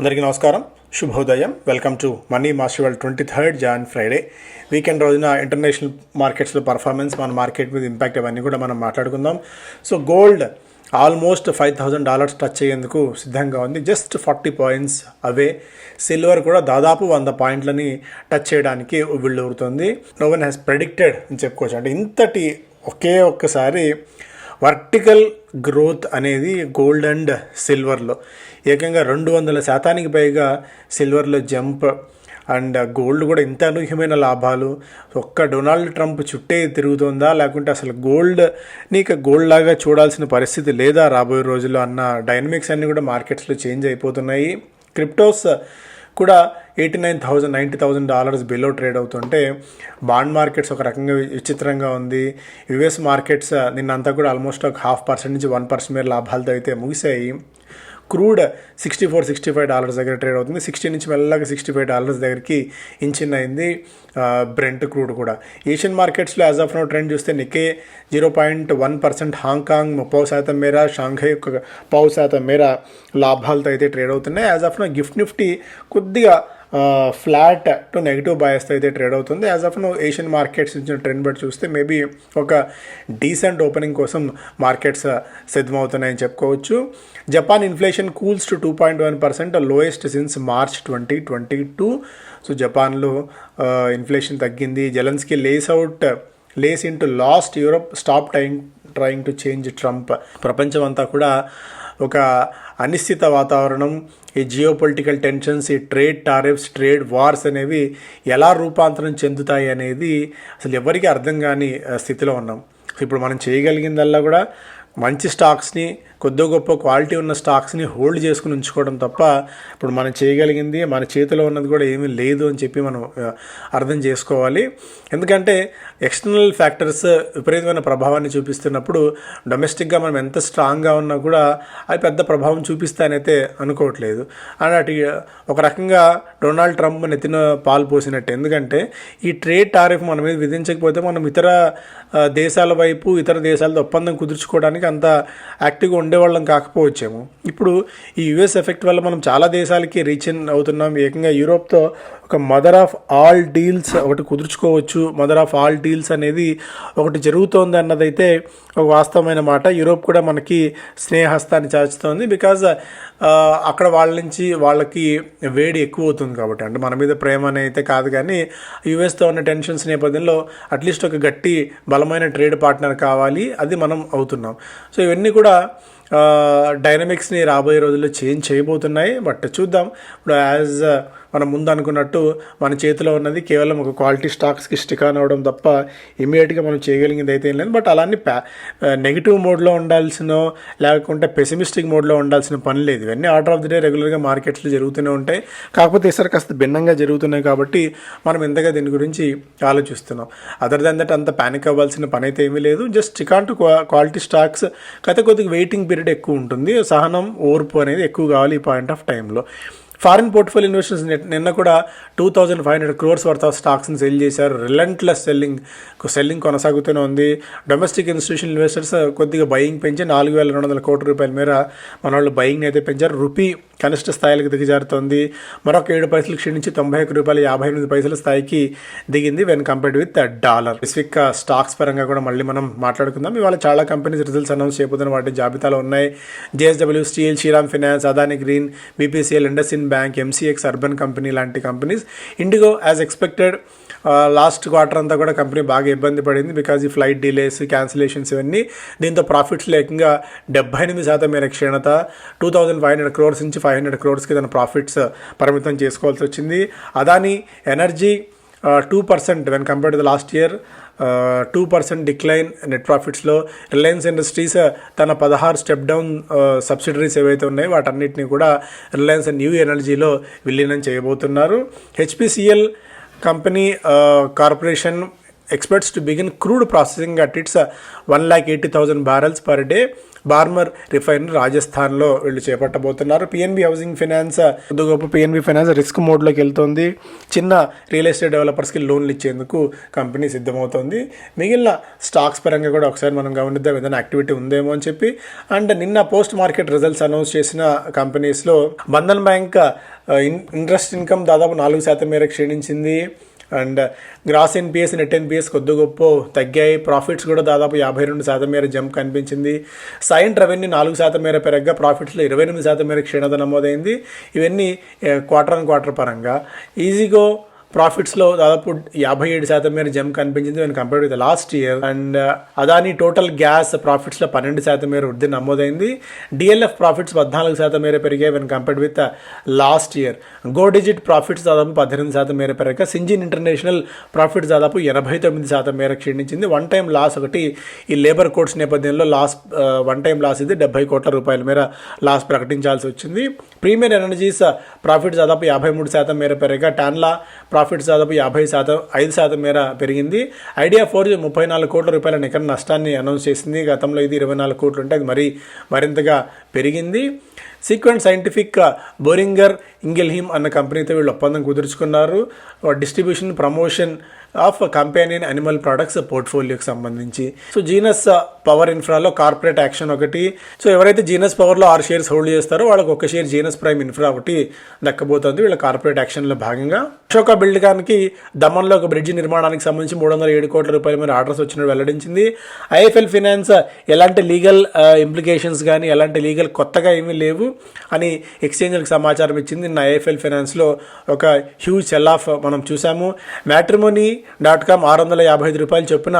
అందరికీ నమస్కారం, శుభోదయం. Welcome to money master world. 23rd Jan Friday weekend రోజున ఇంటర్నేషనల్ మార్కెట్స్లో పర్ఫార్మెన్స్, మన మార్కెట్ మీద ఇంపాక్ట్ అవన్నీ కూడా మనం మాట్లాడుకుందాం. సో గోల్డ్ ఆల్మోస్ట్ $5,000 టచ్ అయ్యేందుకు సిద్ధంగా ఉంది, జస్ట్ 40 పాయింట్స్ అవే. సిల్వర్ కూడా దాదాపు 100 పాయింట్లని టచ్ చేయడానికి ఉవ్విళ్ళూరుతుంది. నో వన్ హ్యాస్ ప్రెడిక్టెడ్ అని చెప్పుకోవచ్చు. అంటే ఇంతటి ఒక్కసారి వర్టికల్ గ్రోత్ అనేది గోల్డ్ అండ్ సిల్వర్లో ఏకంగా 200% పైగా సిల్వర్లో జంప్, అండ్ గోల్డ్ కూడా ఇంత అనూహ్యమైన లాభాలు. ఒక్క డొనాల్డ్ ట్రంప్ చుట్టే తిరుగుతుందా, లేకుంటే అసలు గోల్డ్ని గోల్డ్ లాగా చూడాల్సిన పరిస్థితి లేదా రాబోయే రోజుల్లో అన్న డైనమిక్స్ అన్నీ కూడా మార్కెట్స్లో చేంజ్ అయిపోతున్నాయి. క్రిప్టోస్ కూడా $89,000 $90,000 బిలో ట్రేడ్ అవుతుంటే బాండ్ మార్కెట్స్ ఒక రకంగా విచిత్రంగా ఉంది. యుఎస్ మార్కెట్స్ నిన్నంతా కూడా ఆల్మోస్ట్ ఒక 0.5% నుంచి 1% మేర లాభాలతో అయితే ముగిశాయి. క్రూడ్ $64-65 దగ్గర ట్రేడ్ అవుతుంది. 60 నుంచి మెల్లగా $65 దగ్గరికి ఇంచిన్ అయింది బ్రెంట్ క్రూడ్ కూడా. ఏషియన్ మార్కెట్స్లో యాజ్ ఆఫ్ నో ట్రెండ్ చూస్తే నికే 0.1%, హాంకాంగ్ 30% మేర, షాంఘై 1% మేర లాభాలతో అయితే ట్రేడ్ అవుతున్నాయి. As of now Gift Nifty కొద్దిగా ఫ్లాట్ టు నెగిటివ్ బయాస్తో అయితే ట్రేడ్ అవుతుంది. As of now Asian markets ఇచ్చిన ట్రెండ్ బట్టి చూస్తే మేబీ ఒక డీసెంట్ ఓపెనింగ్ కోసం మార్కెట్స్ సిద్ధమవుతున్నాయని చెప్పుకోవచ్చు. Japan inflation cools to 2.1%, lowest since March 2022. So జపాన్లో ఇన్ఫ్లేషన్ తగ్గింది. Zelensky lays into last, Europe stop trying to change Trump. ప్రపంచం అంతా కూడా ఒక అనిశ్చిత వాతావరణం, ఈ జియోపొలిటికల్ టెన్షన్స్, ఈ ట్రేడ్ టారిఫ్స్, ట్రేడ్ వార్స్ అనేవి ఎలా రూపాంతరం చెందుతాయి అనేది అసలు ఎవరికీ అర్థం కాని స్థితిలో ఉన్నాం. ఇప్పుడు మనం చేయగలిగిందల్లా కూడా మంచి స్టాక్స్ని, కొద్ది గొప్ప క్వాలిటీ ఉన్న స్టాక్స్ని హోల్డ్ చేసుకుని ఉంచుకోవడం తప్ప ఇప్పుడు మనం చేయగలిగింది, మన చేతిలో ఉన్నది కూడా ఏమీ లేదు అని చెప్పి మనం అర్థం చేసుకోవాలి. ఎందుకంటే ఎక్స్టర్నల్ ఫ్యాక్టర్స్ విపరీతమైన ప్రభావాన్ని చూపిస్తున్నప్పుడు డొమెస్టిక్గా మనం ఎంత స్ట్రాంగ్గా ఉన్నా కూడా అవి పెద్ద ప్రభావం చూపిస్తానైతే అనుకోవట్లేదు. అండ్ అటు ఒక రకంగా డొనాల్డ్ ట్రంప్ నెత్తిన పాలు పోసినట్టు. ఎందుకంటే ఈ ట్రేడ్ టారిఫ్ మన మీద విధించకపోతే మనం ఇతర దేశాల వైపు, ఇతర దేశాలతో ఒప్పందం కుదుర్చుకోవడానికి అంత యాక్టివ్గా ఉండేవాళ్ళం కాకపోవచ్చేమో. ఇప్పుడు ఈ యుఎస్ ఎఫెక్ట్ వల్ల మనం చాలా దేశాలకి రీచ్ ఇన్ అవుతున్నాం. ఏకంగా యూరోప్తో ఒక మదర్ ఆఫ్ ఆల్ డీల్స్ ఒకటి కుదుర్చుకోవచ్చు. మదర్ ఆఫ్ ఆల్ డీల్స్ అనేది ఒకటి జరుగుతోంది అన్నదైతే ఒక వాస్తవమైన మాట. యూరోప్ కూడా మనకి స్నేహస్తాన్ని చాచుతోంది. బికాజ్ అక్కడ వాళ్ళ నుంచి వాళ్ళకి వేడి ఎక్కువ అవుతుంది కాబట్టి. అంటే మన మీద ప్రేమ అని అయితే కాదు, కానీ యుఎస్తో ఉన్న టెన్షన్స్ నేపథ్యంలో అట్లీస్ట్ ఒక గట్టి బలమైన ట్రేడ్ పార్ట్నర్ కావాలి, అది మనం అవుతున్నాం. సో ఇవన్నీ కూడా డైనమిక్స్ని రాబోయే రోజుల్లో చేంజ్ చేయబోతున్నాయి. బట్ చూద్దాం. ఇప్పుడు యాజ్ మనం ముందు అనుకున్నట్టు మన చేతిలో ఉన్నది కేవలం ఒక క్వాలిటీ స్టాక్స్కి స్టిక్ ఆన్ అవ్వడం తప్ప ఇమీడియట్గా మనం చేయగలిగింది అయితే ఏం లేదు. బట్ అలానే నెగిటివ్ మోడ్లో ఉండాల్సిన, లేకుంటే పెసిమిస్టిక్ మోడ్లో ఉండాల్సిన పని లేదు. ఇవన్నీ ఆర్డర్ ఆఫ్ ది డే రెగ్యులర్గా మార్కెట్స్లో జరుగుతూనే ఉంటాయి. కాకపోతే ఈసారి కాస్త భిన్నంగా జరుగుతున్నాయి కాబట్టి మనం ఎంతగా దీని గురించి ఆలోచిస్తున్నాం. అదర్ దాన్ దట్ అంత ప్యానిక్ అవ్వాల్సిన పని అయితే ఏమీ లేదు. Just stick on to quality stocks. కొద్దిగా వెయిటింగ్ పీరియడ్ ఎక్కువ ఉంటుంది. సహనం, ఓర్పు అనేది ఎక్కువ కావాలి ఈ పాయింట్ ఆఫ్ టైంలో. ఫారిన్ పోర్ట్ఫోలియో ఇన్వెస్టర్స్ నిన్న కూడా 2,500 crores వర్త్ ఆఫ్ స్టాక్స్ని సెల్ చేశారు. రిలెంట్లెస్ సెల్లింగ్ కొనసాగుతూనే ఉంది. డొమెస్టిక్ ఇన్స్టిట్యూషనల్ ఇన్వెస్టర్స్ కొద్దిగా బయింగ్ పెంచి 4,200 కోట్ల రూపాయల మేర మన వాళ్ళు బయింగ్ని అయితే పెంచారు. రూపీ కనిష్ట స్థాయిలకు దిగజారుతోంది. మరొక 7 పైసలు క్షీణించి $91.58 స్థాయికి దిగింది when compared with dollar. Specific stocks పరంగా కూడా మళ్ళీ మనం మాట్లాడుకుందాం. ఇవాళ చాలా కంపెనీస్ రిజల్ట్స్ అనౌన్స్ చేయబోతున్న వాటి జాబితాలో ఉన్నాయి. JSW Steel, Shriram Finance, Adani Green, BPCL, IndusInd Bank, MCX Urban Company లాంటి companies. IndiGo as expected last quarter అంతా కూడా కంపెనీ బాగా ఇబ్బంది పడింది. బికాజ్ ఈ ఫ్లైట్ డిలేస్, క్యాన్సిలేషన్స్ ఇవన్నీ. దీంతో ప్రాఫిట్స్ లేకంగా 78% మేర క్షీణత. 2,500 crores నుంచి 500 crores తన ప్రాఫిట్స్ పరిమితం చేసుకోవాల్సి వచ్చింది. Adani Energy 2% when compared to the last year, 2% decline net ప్రాఫిట్స్లో. రిలయన్స్ ఇండస్ట్రీస్ తన 16 స్టెప్ డౌన్ సబ్సిడరీస్ ఏవైతే ఉన్నాయో వాటన్నిటిని కూడా రిలయన్స్ న్యూ ఎనర్జీలో విలీనం చేయబోతున్నారు. HPCL company corporation expects to begin crude processing at its 180,000 barrels per day Barmer refinery రాజస్థాన్లో వీళ్ళు చేపట్టబోతున్నారు. పిఎన్బి హౌసింగ్ ఫైనాన్స్ గొప్ప పిఎన్బి ఫైనాన్స్ రిస్క్ మోడ్లోకి వెళ్తుంది. చిన్న రియల్ ఎస్టేట్ డెవలపర్స్కి లోన్లు ఇచ్చేందుకు కంపెనీ సిద్ధమవుతుంది. మిగిలిన స్టాక్స్ పరంగా కూడా ఒకసారి మనం గమనిద్దాం ఏదైనా యాక్టివిటీ ఉందేమో అని చెప్పి. అండ్ నిన్న పోస్ట్ మార్కెట్ రిజల్ట్స్ అనౌన్స్ చేసిన కంపెనీస్లో బంధన్ బ్యాంక్ ఇంట్రెస్ట్ ఇన్కమ్ దాదాపు 4% మేర క్షీణించింది. And gross NPAs net NPAs కొద్ది గొప్ప తగ్గాయి. ప్రాఫిట్స్ కూడా దాదాపు 52% మేర జంప్ కనిపించింది. సైంట్ రెవెన్యూ 4% మేర పెరగగా ప్రాఫిట్స్లో 28% మేర క్షీణత నమోదైంది. ఇవన్నీ క్వార్టర్ ఆన్ క్వార్టర్ పరంగా. ఈజీగో ప్రాఫిట్స్లో దాదాపు 57% మేర జంప్ కనిపించింది when compared with last year. And Adani Total Gas ప్రాఫిట్స్లో 12% మేర వృద్ధి నమోదైంది. డిఎల్ఎఫ్ ప్రాఫిట్స్ 14% మేర పెరిగాయి when compared with last year. Go Digit profits దాదాపు 18% మేర పెరగగా సింజిన్ ఇంటర్నేషనల్ ప్రాఫిట్స్ దాదాపు 89% మేర క్షీణించింది. వన్ టైం లాస్ ఒకటి ఈ లేబర్ కోడ్స్ నేపథ్యంలో వన్ టైం లాస్ ఇది 70 కోట్ల రూపాయల మేర లాస్ ప్రకటించాల్సి వచ్చింది. ప్రీమియర్ ఎనర్జీస్ ప్రాఫిట్స్ దాదాపు 53% మేర పెరగగా టాన్లా ప్రాఫిట్స్ దాదాపు 5% మేర పెరిగింది. ఐడియా 4G 34 కోట్ల రూపాయల నికర నష్టాన్ని అనౌన్స్ చేసింది. గతంలో ఇది 24 కోట్లు ఉంటే అది మరింతగా పెరిగింది. సీక్వెంట్ సైంటిఫిక్ బోరింగర్ ఇంగెల్హిమ్ అన్న కంపెనీతో వీళ్ళు ఒప్పందం కుదుర్చుకున్నారు. Distribution promotion of companion animal products పోర్ట్ఫోలియోకి సంబంధించి. సో జీనస్ పవర్ ఇన్ఫ్రాలో కార్పొరేట్ యాక్షన్ ఒకటి. సో ఎవరైతే జీనస్ పవర్లో 6 షేర్స్ హోల్డ్ చేస్తారో వాళ్ళకి ఒక షేర్ జీనస్ ప్రైమ్ ఇన్ఫ్రా ఒకటి దక్కబోతోంది వీళ్ళ కార్పొరేట్ యాక్షన్లో భాగంగా. అశోక బిల్డ్కాన్కి దమన్లో ఒక బ్రిడ్జ్ నిర్మాణానికి సంబంధించి 307 కోట్ల రూపాయల మేర ఆర్డర్స్ వచ్చినట్టు వెల్లడించింది. ఐఎఫ్ఎల్ ఫైనాన్స్ ఎలాంటి లీగల్ ఇంప్లికేషన్స్ కానీ ఎలాంటి లీగల్ కొత్తగా ఏమీ లేవు అని ఎక్స్చేంజ్లకు సమాచారం ఇచ్చింది. నిన్న ఐఎఫ్ఎల్ ఫైనాన్స్లో ఒక హ్యూజ్ సెల్ ఆఫ్ మనం చూసాము. Matrimony.com 655 రూపాయలు చొప్పున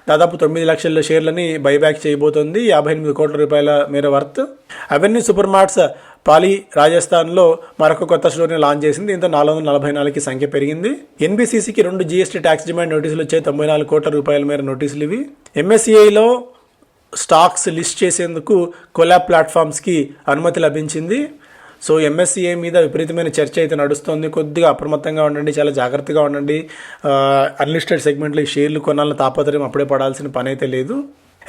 దాదాపు 9 లక్షల షేర్లని బైబ్యాక్ చేయబోతోంది. 58 కోట్ల రూపాయల మేర వర్త్. అవెన్యూ సూపర్ మార్ట్స్ పాలి రాజస్థాన్లో మరొక కొత్త స్టోర్ని లాంచ్ చేసింది. దీంతో 444కి సంఖ్య పెరిగింది. ఎన్బిసిసికి 2 జీఎస్టీ ట్యాక్స్ డిమాండ్ నోటీసులు వచ్చాయి. 94 కోట్ల రూపాయల మేర నోటీసులు ఇవి. ఎంఎస్సిఐలో స్టాక్స్ లిస్ట్ చేసేందుకు కొలాబ్ ప్లాట్ఫామ్స్కి అనుమతి లభించింది. సో ఎంఎస్సిఐ మీద విపరీతమైన చర్చ అయితే నడుస్తుంది. కొద్దిగా అప్రమత్తంగా ఉండండి, చాలా జాగ్రత్తగా ఉండండి. అన్లిస్టెడ్ సెగ్మెంట్లో ఈ షేర్లు కొనాలని తాపత్రయం అప్పుడే పడాల్సిన పని అయితే లేదు.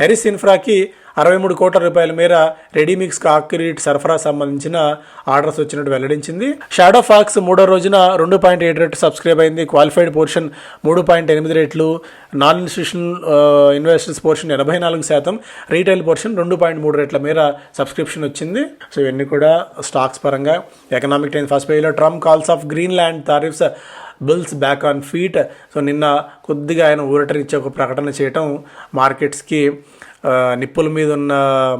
హెరిస్ ఇన్ఫ్రాకి 63 కోట్ల రూపాయల మేర రెడీమిక్స్ కాంక్రీట్ సరఫరా సంబంధించిన ఆర్డర్స్ వచ్చినట్టు వెల్లడించింది. షాడో ఫాక్స్ 3వ రోజున 2.7 రెట్లు సబ్స్క్రైబ్ అయింది. క్వాలిఫైడ్ పోర్షన్ 3.8 రెట్లు, non institutional investors portion 84%, retail portion 2.3 రెట్ల మేర సబ్స్క్రిప్షన్ వచ్చింది. సో ఇవన్నీ కూడా స్టాక్స్ పరంగా. ఎకనామిక్ టైమ్స్ ఫస్ట్ పేజ్లో Trump calls of Greenland tariffs bulls back on feet. So నిన్న కొద్దిగా ఆయన ఊరటనిచ్చే ఒక ప్రకటన చేయటం మార్కెట్స్కి నిప్పుల మీద ఉన్న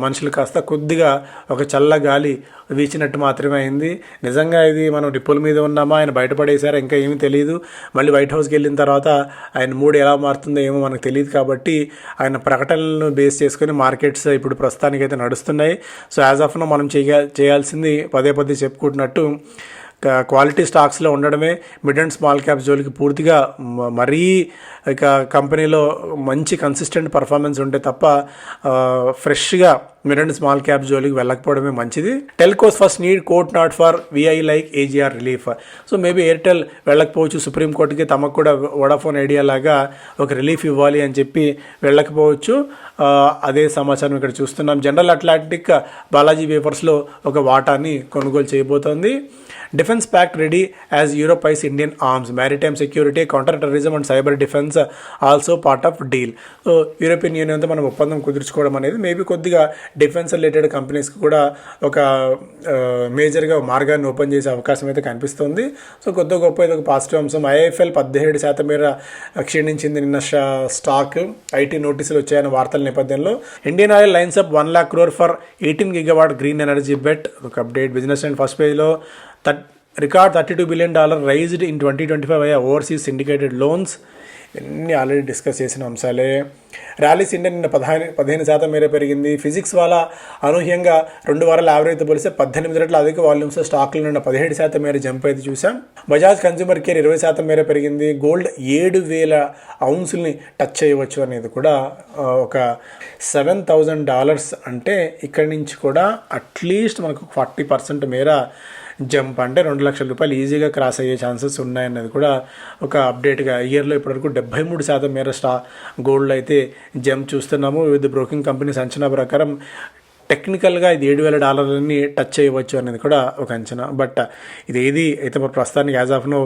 మనుషులు కాస్త కొద్దిగా ఒక చల్ల గాలి వీచినట్టు మాత్రమే అయింది. నిజంగా ఇది మనం నిప్పుల మీద ఉన్నామా, ఆయన బయటపడేశారా ఇంకా ఏమీ తెలియదు. మళ్ళీ వైట్ హౌస్కి వెళ్ళిన తర్వాత ఆయన మూడ్ ఎలా మారుతుందో ఏమో మనకు తెలియదు. కాబట్టి ఆయన ప్రకటనలను బేస్ చేసుకుని మార్కెట్స్ ఇప్పుడు ప్రస్తుతానికైతే నడుస్తున్నాయి. సో యాజ్ ఆఫ్ నో మనం చేయాల్సింది పదే చెప్పుకుంటున్నట్టు క్వాలిటీ స్టాక్స్లో ఉండడమే. మిడ్ అండ్ స్మాల్ క్యాప్స్ జోలికి పూర్తిగా మరీ ఇక కంపెనీలో మంచి కన్సిస్టెంట్ పర్ఫార్మెన్స్ ఉంటే తప్ప ఫ్రెష్గా మిడ్ అండ్ స్మాల్ క్యాప్స్ జోలికి వెళ్ళకపోవడమే మంచిది. Telcos first need court not for VI like AGR relief. So maybe Airtel వెళ్ళకపోవచ్చు, సుప్రీంకోర్టుకి తమకు కూడా వోడాఫోన్ ఐడియా లాగా ఒక రిలీఫ్ ఇవ్వాలి అని చెప్పి వెళ్ళకపోవచ్చు. అదే సమాచారం ఇక్కడ చూస్తున్నాం. జనరల్ అట్లాంటిక్ బాలాజీ వేఫర్స్లో ఒక వాటాని కొనుగోలు చేయబోతోంది. Defence pact ready as Europe eyes Indian arms, maritime security, counter terrorism and cyber defence also part of deal. So European యూనియన్తో మనం ఒప్పందం కుదుర్చుకోవడం అనేది మేబీ కొద్దిగా డిఫెన్స్ రిలేటెడ్ కంపెనీస్కి కూడా ఒక మేజర్గా మార్గాన్ని ఓపెన్ చేసే అవకాశం అయితే కనిపిస్తుంది. సో కొద్ది గొప్ప ఇది ఒక పాజిటివ్ అంశం. ఐఎఫ్ఎల్ 17% మేర క్షీణించింది నిన్న స్టాక్. ఐటీ నోటీసులు వచ్చాయన్న వార్తల నేపథ్యంలో. Indian Oil lines up 1 lakh crore for 18 gigawatt green energy bet. ఒక అప్డేట్ బిజినెస్ అండ్ ఫస్ట్ పేజ్లో record $32 billion raised in 2025 via overseas syndicated loans. ఇవన్నీ ఆల్రెడీ డిస్కస్ చేసిన అంశాలే. ర్యాలీస్ ఇండియా నిన్న 15% మేర పెరిగింది. ఫిజిక్స్ వాళ్ళ అనూహ్యంగా 2 వారాల యావరేజ్తో పోలిస్తే 18 రెట్ల అధిక వాల్యూమ్స్ స్టాక్లు నిన్న 17% మేర జంప్ అయితే చూసాం. బజాజ్ కన్స్యూమర్ కేర్ 20% మేర పెరిగింది. గోల్డ్ 7,000 ounces టచ్ చేయవచ్చు అనేది కూడా ఒక $7,000 అంటే ఇక్కడి నుంచి కూడా అట్లీస్ట్ మనకు 40% మేర జంప్, అంటే 2 లక్షల రూపాయలు ఈజీగా క్రాస్ అయ్యే ఛాన్సెస్ ఉన్నాయన్నది కూడా ఒక అప్డేట్గా. ఇయర్లో ఇప్పటివరకు 73% మేర గోల్డ్ అయితే జంప్ చూస్తున్నాము. వివిధ బ్రోకింగ్ కంపెనీస్ అంచనా ప్రకారం టెక్నికల్గా ఇది $7,000 టచ్ చేయవచ్చు అనేది కూడా ఒక అంచనా. బట్ ఇది ఏది అయితే మరి ప్రస్తుతానికి యాజ్ ఆఫ్ నో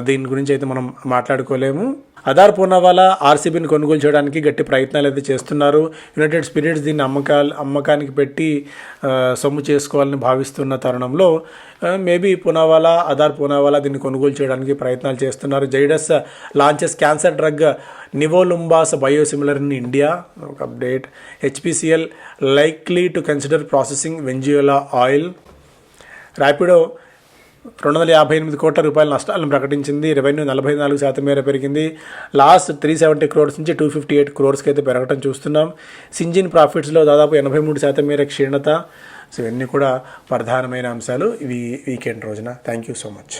దీని గురించి అయితే మనం మాట్లాడుకోలేము. అదార్ పూనావాలా ఆర్సీబీని కొనుగోలు చేయడానికి గట్టి ప్రయత్నాలు అయితే చేస్తున్నారు. యునైటెడ్ స్పిరిట్స్ దీన్ని అమ్మకానికి పెట్టి సొమ్ము చేసుకోవాలని భావిస్తున్న తరుణంలో మేబీ అదార్ పూనావాలా దీన్ని కొనుగోలు చేయడానికి ప్రయత్నాలు చేస్తున్నారు. Zydus launches cancer drug nivolumab biosimilar in India, ఒక update. HPCL likely to consider processing Venezuela oil. Rapido $258 కోట్ల నష్టాలను ప్రకటించింది. రెవెన్యూ 44% మేర పెరిగింది. లాస్ట్ 370 crores నుంచి 258 crores అయితే పెరగటం చూస్తున్నాం. సింజిన్ ప్రాఫిట్స్లో దాదాపు 83% మేర క్షీణత. సో ఇవన్నీ కూడా ప్రధానమైన అంశాలు ఇవి వీకెండ్ రోజున. Thank you so much.